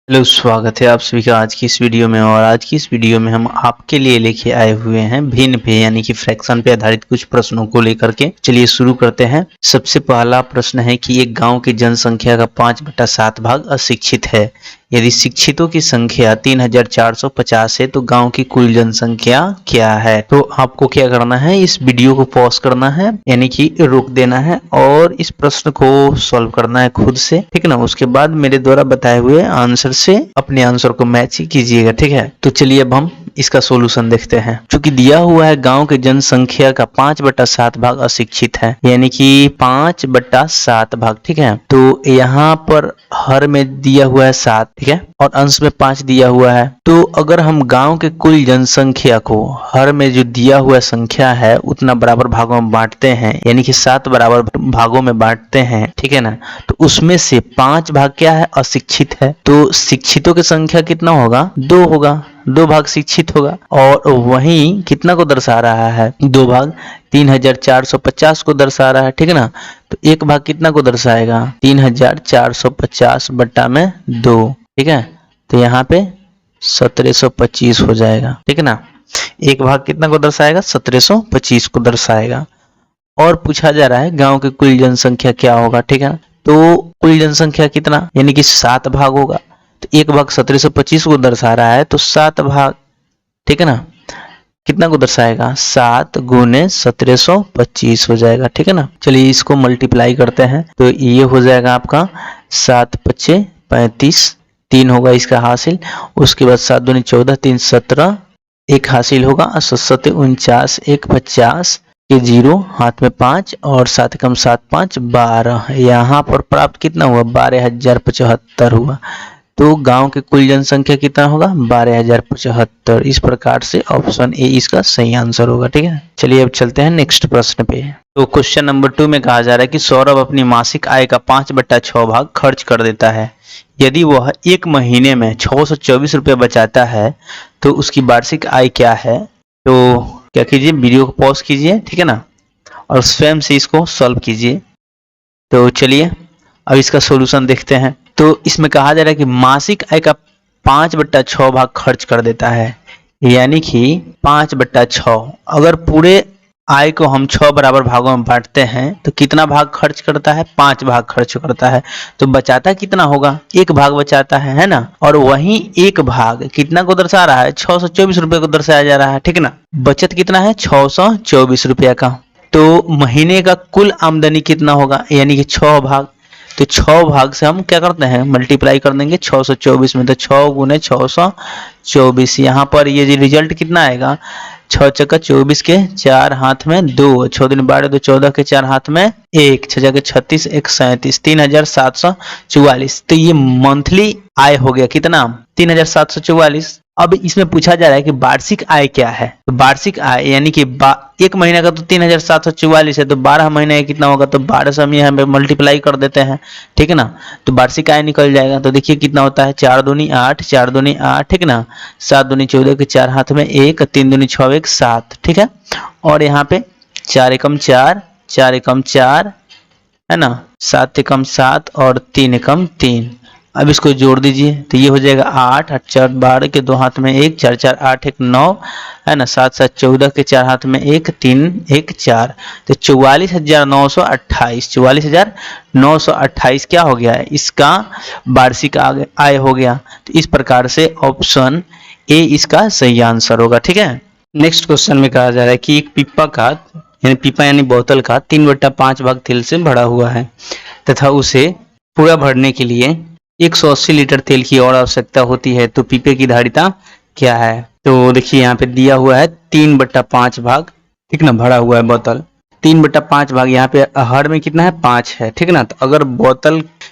Hello, स्वागत है आप सभी का आज की इस वीडियो में। और आज की इस वीडियो में हम आपके लिए लेके आए हुए हैं भिन्न पे यानी कि फ्रैक्शन पे आधारित कुछ प्रश्नों को लेकर के। चलिए शुरू करते हैं। सबसे पहला प्रश्न है कि एक गांव की जनसंख्या का 5/7 भाग अशिक्षित है। यदि शिक्षितों की संख्या 3450 है तो गांव की कुल जनसंख्या क्या है। तो आपको क्या करना है, इस वीडियो को पॉज करना है यानी कि रोक देना है और इस प्रश्न को सॉल्व करना है खुद से, ठीक है ना। उसके बाद मेरे द्वारा बताए हुए आंसर से अपने आंसर को मैच कीजिएगा, ठीक है। तो चलिए अब हम इसका सॉल्यूशन देखते हैं। चूंकि दिया हुआ है गांव की जनसंख्या का 5/7 भाग अशिक्षित है यानी कि 5/7 भाग, ठीक है। तो यहाँ पर हर में दिया हुआ है 7, ठीक है, और अंश में 5 दिया हुआ है। तो अगर हम गांव के कुल जनसंख्या को हर में जो दिया हुआ संख्या है उतना बराबर भागों में बांटते हैं यानी कि 7 बराबर भागों में बांटते हैं, ठीक है ना। तो उसमें से 5 भाग क्या है, अशिक्षित है। तो शिक्षितों की संख्या कितना होगा, 2 होगा, 2 भाग शिक्षित होगा। और वहीं कितना को दर्शा रहा है, 2 भाग 3450 को दर्शा रहा है, ठीक है ना। तो एक भाग कितना को दर्शाएगा, 3450 बट्टा में 2, ठीक है। तो यहाँ पे 1725 हो जाएगा, ठीक है ना। एक भाग कितना को दर्शाएगा, 1725 को दर्शाएगा। और पूछा जा रहा है गांव की कुल जनसंख्या क्या होगा, ठीक है। तो कुल जनसंख्या कितना यानी कि 7 भाग होगा। तो एक भाग 1725 को दर्शा रहा है तो 7 भाग, ठीक है ना, कितना को दर्शाएगा, 7 गुने 1725 हो जाएगा, ठीक है ना। चलिए इसको मल्टीप्लाई करते हैं तो ये हो जाएगा आपका 7 पच्चे 35, 3 होगा इसका हासिल। उसके बाद 7 दूनी 14, 3 17, 1 हासिल होगा, 7 49, 1 50 के 0, हाथ में 5 और 7 कम 7 5 12। यहाँ पर प्राप्त कितना हुआ, 12075 हुआ। तो गांव के कुल जनसंख्या कितना होगा, 12075। इस प्रकार से ऑप्शन ए इसका सही आंसर होगा, ठीक है। चलिए अब चलते हैं नेक्स्ट प्रश्न पे। तो क्वेश्चन नंबर 2 में कहा जा रहा है कि सौरभ अपनी मासिक आय का 5/6 भाग खर्च कर देता है। यदि वह एक महीने में 624 रुपये बचाता है तो उसकी वार्षिक आय क्या है। तो क्या कीजिए, वीडियो को पॉज कीजिए, ठीक है ना, और स्वयं से इसको सॉल्व कीजिए। तो चलिए अब इसका सॉल्यूशन देखते हैं। तो इसमें कहा जा रहा है कि मासिक आय का 5/6 भाग खर्च कर देता है यानी कि 5/6। अगर पूरे आय को हम 6 बराबर भागों में बांटते हैं तो कितना भाग खर्च करता है, 5 भाग खर्च करता है। तो बचाता कितना होगा, 1 भाग बचाता है ना। और वहीं 1 भाग कितना को दर्शा रहा है, 624 रुपये को दर्शाया जा रहा है, ठीक है ना। बचत कितना है, 624 रुपये का। तो महीने का कुल आमदनी कितना होगा यानी कि 6 भाग। तो 6 भाग से हम क्या करते हैं, मल्टीप्लाई कर देंगे 624 में। तो 6 गुने 624, यहाँ पर ये रिजल्ट कितना आएगा, 6 चक्का 24 के 4 हाथ में 2, 6 दिन 12 2 14 के 4 हाथ में 1, 6 जगह 36 1 37, 3744। तो ये मंथली आय हो गया कितना, 3744। अब इसमें पूछा जा रहा है कि वार्षिक आय क्या है। तो वार्षिक आय यानी कि एक महीने का तो 3744 है, तो 12 महीने कितना होगा, तो 12 से हम यहाँ पे मल्टीप्लाई कर देते हैं, ठीक है ना। तो वार्षिक आय निकल जाएगा। तो देखिए कितना होता है, 4 दूनी 8, 4 दूनी 8, ठीक है ना, 7 दूनी 14 के 4 हाथ में 1, 3 दूनी 6 1 7, ठीक है। और यहाँ पे 4 एकम 4, 4 एकम 4 है ना, 7 एकम 7 और 3 एकम 3। अब इसको जोड़ दीजिए तो ये हो जाएगा 8, 8 4 12 के 2 हाथ में 1, 4 4 8 1 9 है ना, 7 7 14 के 4 हाथ में 1, 3 1 4। तो 44,928, 44,928 क्या हो गया है, इसका वार्षिक आय हो गया। तो इस प्रकार से ऑप्शन ए इसका सही आंसर होगा, ठीक है। नेक्स्ट क्वेश्चन में कहा जा रहा है कि एक पीपा यानी बोतल का 3/5 भाग तेल से भरा हुआ है तथा उसे पूरा भरने के लिए 180 लीटर तेल की और आवश्यकता होती है। तो पीपे की धारिता क्या है। तो देखिए यहाँ पे दिया हुआ है 3/5 भाग, ठीक ना, भरा हुआ है बोतल 3/5 भाग। यहाँ पे हर में कितना है, 5 है, ठीक है ना। तो अगर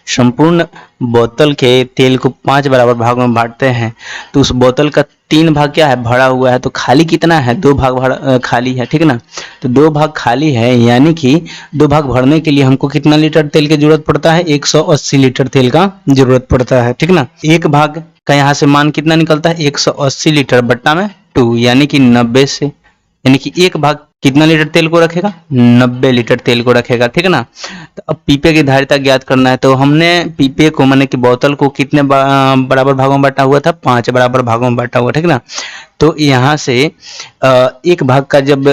संपूर्ण बोतल के तेल को 5 बराबर भाग में बांटते हैं तो उस बोतल का 3 भाग क्या है, भरा हुआ है। तो खाली कितना है, 2 भाग खाली है, ठीक है ना। तो 2 भाग खाली है यानी कि 2 भाग भरने के लिए हमको कितना लीटर तेल की जरूरत पड़ता है, 180 लीटर तेल का जरूरत पड़ता है, ठीक ना। एक भाग का यहाँ से मान कितना निकलता है, 180 लीटर बट्टा में 2 यानी कि 90 से, यानी कि 1 भाग कितना लीटर तेल को रखेगा? 90 लीटर तेल को रखेगा, ठीक है ना। तो अब पीपे की धारिता ज्ञात करना है, तो हमने पीपे को माने कि बोतल को कितने बराबर भागों में बांटा हुआ था? 5 बराबर भागों में बांटा हुआ, ठीक है ना। तो यहाँ से एक भाग का जब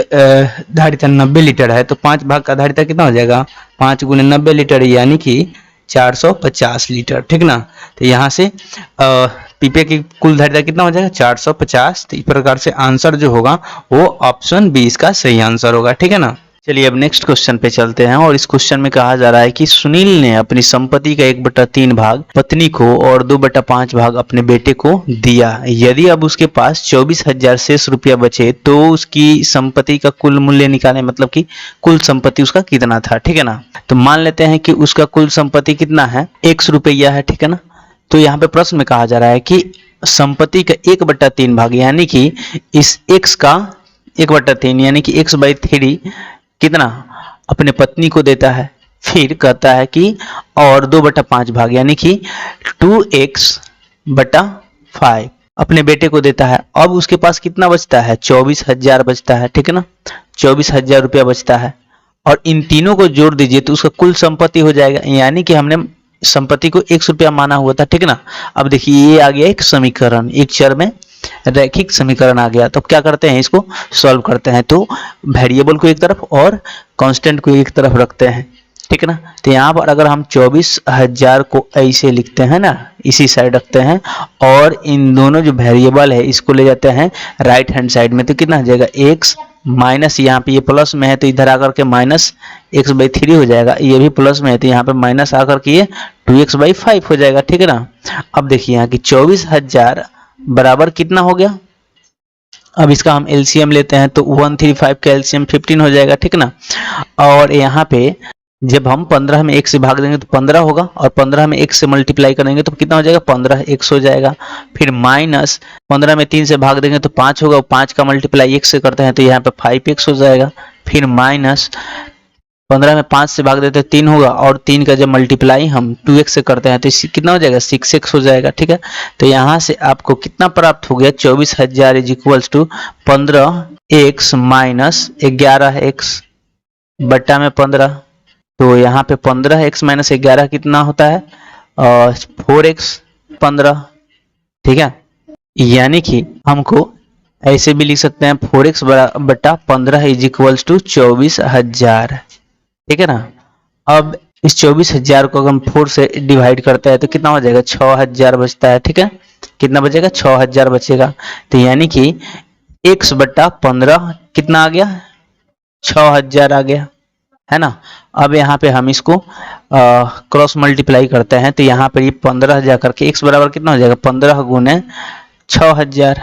धारिता 90 लीटर है तो 5 भाग का धारिता कितना हो जाएगा? 5 गुने 90 लीटर यानी कि 450 लीटर, ठीक ना। तो यहाँ से पीपे की कुल धारिता कितना हो जाएगा? 450। तो इस प्रकार से आंसर जो होगा वो ऑप्शन बी इसका सही आंसर होगा, ठीक है ना। चलिए अब नेक्स्ट क्वेश्चन पे चलते हैं और इस क्वेश्चन में कहा जा रहा है कि सुनील ने अपनी संपत्ति का 1/3 भाग पत्नी को और 2/5 भाग अपने बेटे को दिया। यदि अब उसके पास 24,000 शेष रुपया बचे तो उसकी संपत्ति का कुल मूल्य निकालें, मतलब कि कुल संपत्ति उसका कितना था, ठीक है ना। तो मान लेते हैं कि उसका कुल संपत्ति कितना है? 100 रुपया है, ठीक है ना। तो यहाँ पे प्रश्न में कहा जा रहा है कि संपत्ति का 1/3 भाग यानी कि इस x का 1/3 यानी कि x/3 कितना अपने पत्नी को देता है। फिर कहता है कि और 2/5 भाग यानी कि 2x/5 अपने बेटे को देता है। अब उसके पास कितना बचता है? 24,000 बचता है, ठीक है ना। 24,000 रुपया बचता है और इन तीनों को जोड़ दीजिए तो उसका कुल संपत्ति हो जाएगा, यानी कि हमने संपत्ति को 100 रुपया माना हुआ था, ठीक है ना। अब देखिए ये आ गया एक समीकरण, एक चर में रैखिक समीकरण आ गया। तो क्या करते हैं, इसको सॉल्व करते हैं। तो वेरिएबल को एक तरफ और कांस्टेंट को एक तरफ रखते हैं, ठीक है ना। तो यहाँ पर अगर हम 24,000 को ऐसे लिखते हैं ना, इसी साइड रखते हैं और इन दोनों जो वेरिएबल है इसको ले जाते हैं राइट हैंड साइड में, तो कितना हो जाएगा? x माइनस, यहाँ पे ये प्लस में है तो इधर आकर के माइनस x/3 हो जाएगा। ये भी प्लस में है तो यहाँ पे माइनस आकर के ये 2x/5 हो जाएगा, ठीक है ना। अब देखिए यहाँ की 24,000 बराबर कितना हो गया? अब इसका हम एलसीएम लेते हैं तो 135 का एलसीएम 15 हो जाएगा, ठीक है ना। और यहाँ पे जब हम 15 में 1 से भाग देंगे तो 15 होगा और 15 में 1 से मल्टीप्लाई करेंगे तो कितना हो जाएगा? 15x हो जाएगा। फिर माइनस 15 में 3 से भाग देंगे तो 5 होगा, 5 का मल्टीप्लाई 1 से करते हैं तो यहाँ पे 5x हो जाएगा। फिर माइनस 15 में 5 से भाग देते हैं 3 होगा और 3 का जब मल्टीप्लाई हम 2x से करते हैं तो कितना हो जाएगा? 6x हो जाएगा, ठीक है। तो यहाँ से आपको कितना प्राप्त हो गया? 24,000 is equals to 15x minus 11x बट्टा में 15। तो यहाँ पे 15x माइनस 11 कितना होता है? 4x 15, ठीक है। यानी कि हमको ऐसे भी लिख सकते हैं 4x बट्टा 15 इज इक्वल्स टू 24,000, ठीक है ना। अब इस 24,000 को अगर हम 4 से डिवाइड करते हैं तो कितना हो जाएगा? 6,000 बचता है, ठीक है। कितना बचेगा? 6,000 बचेगा। तो यानी कि x/15 कितना आ गया? 6,000 आ गया, है ना। अब यहाँ पे हम इसको क्रॉस मल्टीप्लाई करते हैं तो यहाँ पर ये 15 जाकर के x बराबर कितना हो जाएगा? 15 गुने 6,000,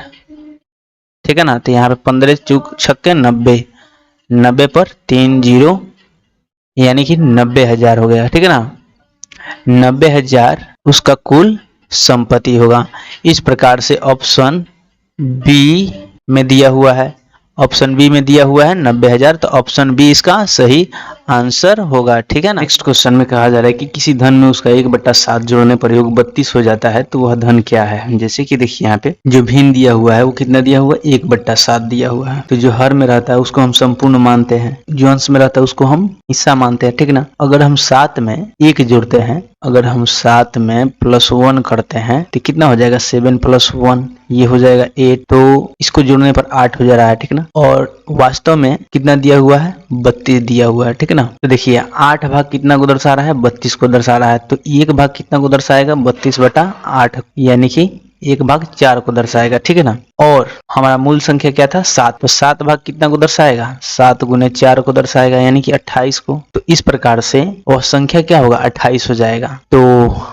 ठीक है ना। तो यहाँ पे 15 चूक छक्के 90, 90 पर 3 0 यानी कि 90,000 हो गया, ठीक है ना। 90,000 उसका कुल संपत्ति होगा। इस प्रकार से ऑप्शन बी में दिया हुआ है, ऑप्शन बी में दिया हुआ है 90,000, तो ऑप्शन बी इसका सही आंसर होगा, ठीक है ना। नेक्स्ट क्वेश्चन में कहा जा रहा है कि किसी धन में उसका 1/7 जोड़ने पर योग 32 हो जाता है तो वह धन क्या है। जैसे कि देखिए यहाँ पे जो भिन्न दिया हुआ है वो कितना दिया हुआ है? 1/7 दिया हुआ है। तो जो हर में रहता है उसको हम संपूर्ण मानते हैं, जो अंश में रहता है उसको हम हिस्सा मानते हैं, ठीक ना। अगर हम 7 में 1 जोड़ते हैं, अगर हम 7 में +1 करते हैं तो कितना हो जाएगा? 7 + 1 ये हो जाएगा 8। तो इसको जोड़ने पर 8 हो जा रहा है, ठीक ना। और वास्तव में कितना दिया हुआ है? 32 दिया हुआ है, ठीक है ना। तो देखिए 8 भाग कितना को दर्शा रहा है? 32 को दर्शा रहा है। तो 1 भाग कितना को दर्शाएगा? 32/8 यानी कि 1/4 को दर्शाएगा, ठीक है ना। और हमारा मूल संख्या क्या था? 7। तो 7 भाग कितना को दर्शाएगा? 7 गुने 4 को दर्शाएगा यानी कि 28 को। तो इस प्रकार से वह संख्या क्या होगा? 28 हो जाएगा। तो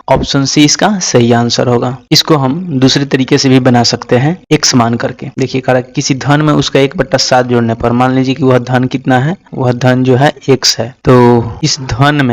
ऑप्शन सी इसका सही आंसर होगा। इसको हम दूसरे तरीके से भी बना सकते हैं x मान करके। देखिए किसी धन में उसका 1/7 जोड़ने पर मान लीजिए कि वह धन कितना है? वह धन जो है x है। तो इस धन में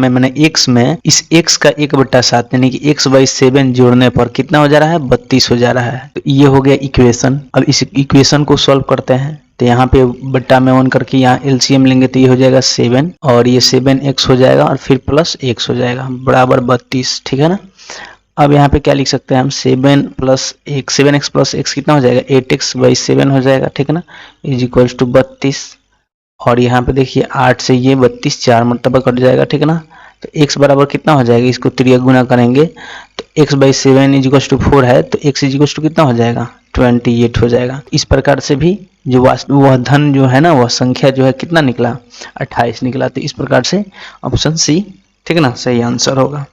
मैंने x में इस x का 1/7 यानी कि x/7 जोड़ने पर कितना हो जा रहा है? 32 हो जा रहा है। तो ये हो गया इक्वेशन। अब इस इक्वेशन को सॉल्व करते हैं तो यहाँ पे बट्टा में 1 करके यहाँ एलसीएम लेंगे तो ये हो जाएगा 7 और ये 7x हो जाएगा और फिर +x हो जाएगा बराबर 32, ठीक है ना। अब यहाँ पे क्या लिख सकते हैं हम, 7 प्लस एक 7x प्लस एक्स कितना हो जाएगा, 8x/7 हो जाएगा, ठीक है ना, इज इक्वल्स टू 32। और यहाँ पे देखिए 8 से ये 32 4 मरतबा कट जाएगा, ठीक है ना, तो x बराबर कितना हो जाएगा, इसको त्रिया गुना करेंगे तो x/7 इज इक्वल्स टू 4 है, तो x इज इक्वल्स टू कितना हो जाएगा, 28 हो जाएगा। इस प्रकार से भी जो वह धन जो है ना, वह संख्या जो है कितना निकला, 28 निकला। तो इस प्रकार से ऑप्शन सी, ठीक है ना, सही आंसर होगा।